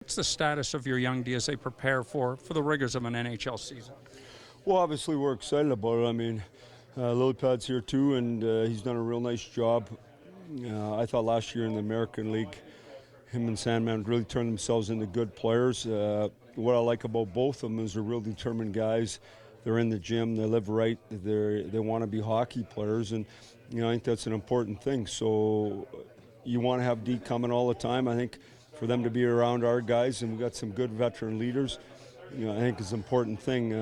What's the status of your young D as they prepare for the rigors of an NHL season? Well, obviously we're excited about it. I mean, Lilypad's here too, and he's done a real nice job. I thought last year in the American League, him and Sandman really turned themselves into good players. What I like about both of them is they're real determined guys. They're in the gym, they live right, they want to be hockey players, and I think that's an important thing. So you want to have D coming all the time. I think for them to be around our guys, and we've got some good veteran leaders, I think is an important thing.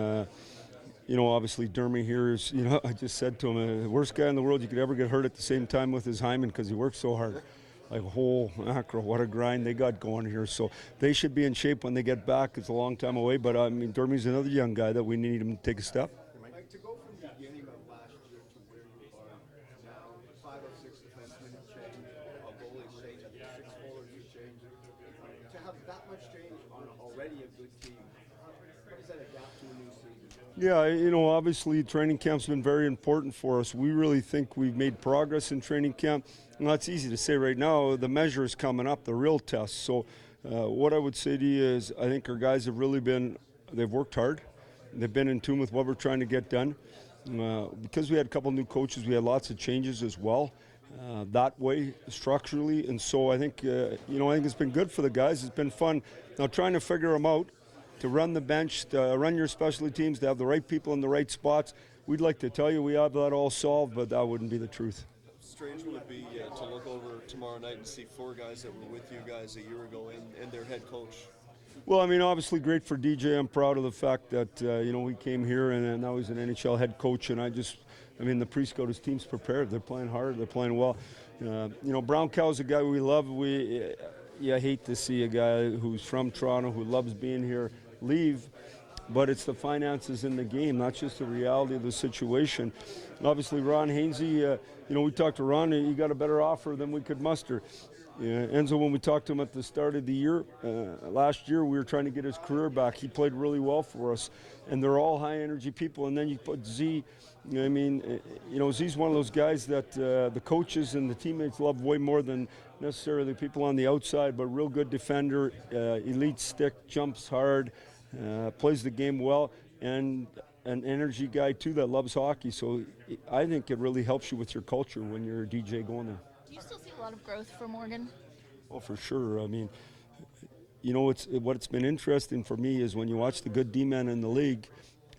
Obviously Dermy here is, I just said to him, the worst guy in the world you could ever get hurt at the same time with is Hyman because he works so hard. Like, whole macro, what a grind they got going here. So they should be in shape when they get back. It's a long time away, but I mean, Dermy's another young guy that we need him to take a step. Like, to go from the beginning of last year to where you are now, 5 or 6 defensemen have changed, a goalie's changed, 6 goalers have changed. To have that much change on already a good team, how does that adapt to a new season? Yeah, obviously training camp's been very important for us. We really think we've made progress in training camp. Well, it's easy to say right now. The measure is coming up, the real test. So what I would say to you is I think our guys have really they've worked hard. They've been in tune with what we're trying to get done. Because we had a couple new coaches, we had lots of changes as well. That way, structurally, and so I think I think it's been good for the guys. It's been fun. Now trying to figure them out, to run the bench, to run your specialty teams, to have the right people in the right spots. We'd like to tell you we have that all solved, but that wouldn't be the truth. Strange would it be to look over tomorrow night and see 4 guys that were with you guys a year ago and their head coach? Well, I mean, obviously great for DJ. I'm proud of the fact that, we came here and now he's an NHL head coach. And the pre-scout, his team's prepared. They're playing hard. They're playing well. Brown Cow's a guy we love. I hate to see a guy who's from Toronto, who loves being here, leave. But it's the finances in the game, not just the reality of the situation. Obviously, Ron Hainsey, we talked to Ron, he got a better offer than we could muster. Enzo, when we talked to him at the start of the year, last year, we were trying to get his career back. He played really well for us, and they're all high-energy people. And then you put Z, Z's one of those guys that the coaches and the teammates love way more than necessarily the people on the outside, but real good defender, elite stick, jumps hard, plays the game well, and an energy guy, too, that loves hockey. So I think it really helps you with your culture when you're a DJ going there. Do you still see a lot of growth for Morgan? Oh, for sure. I mean, what's been interesting for me is when you watch the good D-men in the league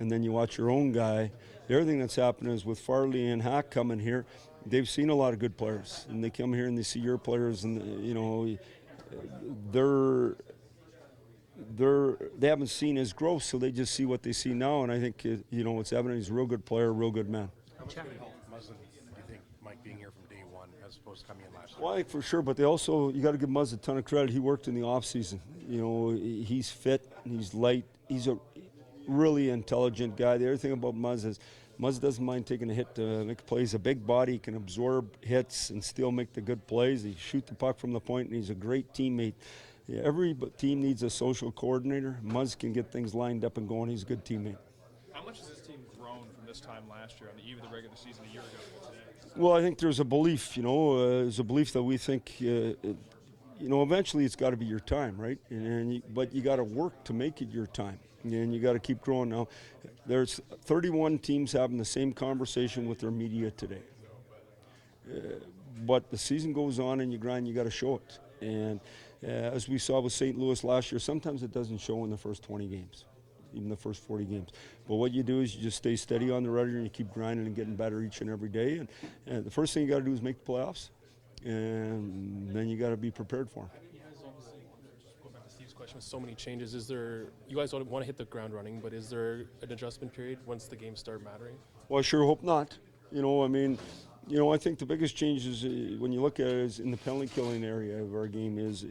and then you watch your own guy, the other thing that's happening is with Farley and Hack coming here, they've seen a lot of good players. And they come here and they see your players and, they haven't seen his growth, so they just see what they see now. And I think, it's evident he's a real good player, a real good man. How much would it help Muzzin, do you think, Mike being here from day one as opposed to coming in last year? Well, I think for sure, but you got to give Muzz a ton of credit. He worked in the off season. He's fit, he's light, he's a really intelligent guy. The other thing about Muzz is Muzz doesn't mind taking a hit to make plays. A big body, he can absorb hits and still make the good plays. He shoot the puck from the point, and he's a great teammate. Yeah, every team needs a social coordinator. Muzz can get things lined up and going. He's a good teammate. How much has this team grown from this time last year on the eve of the regular season a year ago to today? Well, I think there's a belief, there's a belief that we think, eventually it's got to be your time, right? But you got to work to make it your time, and you got to keep growing. Now, there's 31 teams having the same conversation with their media today. But the season goes on and you grind, you got to show it. And as we saw with St. Louis last year, sometimes it doesn't show in the first 20 games, even the first 40 games. But what you do is you just stay steady on the rudder and you keep grinding and getting better each and every day. And the first thing you got to do is make the playoffs, and then you got to be prepared for them. You guys obviously, just go back to Steve's question, with so many changes, you guys don't want to hit the ground running, but is there an adjustment period once the games start mattering? Well, I sure hope not. I think the biggest change is when you look at it is in the penalty killing area of our game is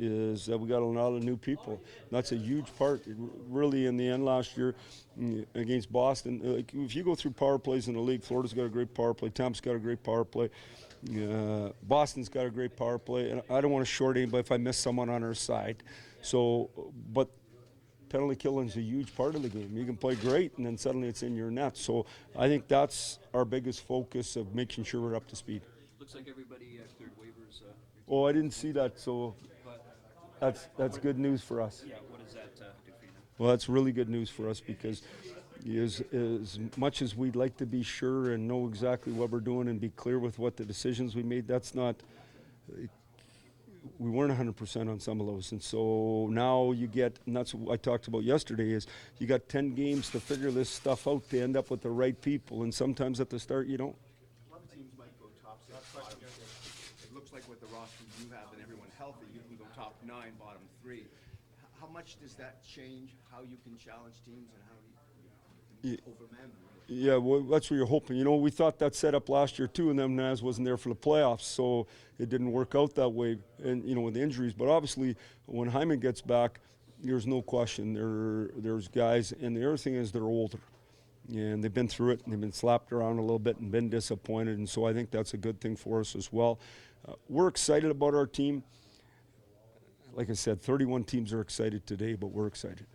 that we got a lot of new people. That's a huge part. Really, in the end last year against Boston, if you go through power plays in the league, Florida's got a great power play, Tampa's got a great power play, Boston's got a great power play, and I don't want to short anybody if I miss someone on our side. But penalty killing is a huge part of the game. You can play great, and then suddenly it's in your net. So I think that's our biggest focus of making sure we're up to speed. Looks like everybody cleared waivers. Oh, I didn't see that. So That's good news for us. Yeah, what does that do for you? Well, that's really good news for us because as much as we'd like to be sure and know exactly what we're doing and be clear with what the decisions we made, that's not. We weren't 100% on some of those, and so now you get, and that's what I talked about yesterday, is you got 10 games to figure this stuff out to end up with the right people, and sometimes at the start you don't. A lot of teams might go top six, bottom six. It looks like with the roster you have and everyone healthy, you can go top 9, bottom 3. How much does that change how you can challenge teams and how you can overman them? Yeah, well, that's what you're hoping. You know, we thought that set up last year too, and then Naz wasn't there for the playoffs, so it didn't work out that way. And you know, with the injuries, but obviously when Hyman gets back, there's no question there's guys, and the other thing is they're older, and they've been through it, and they've been slapped around a little bit and been disappointed, and so I think that's a good thing for us as well. We're excited about our team. Like I said, 31 teams are excited today, but we're excited.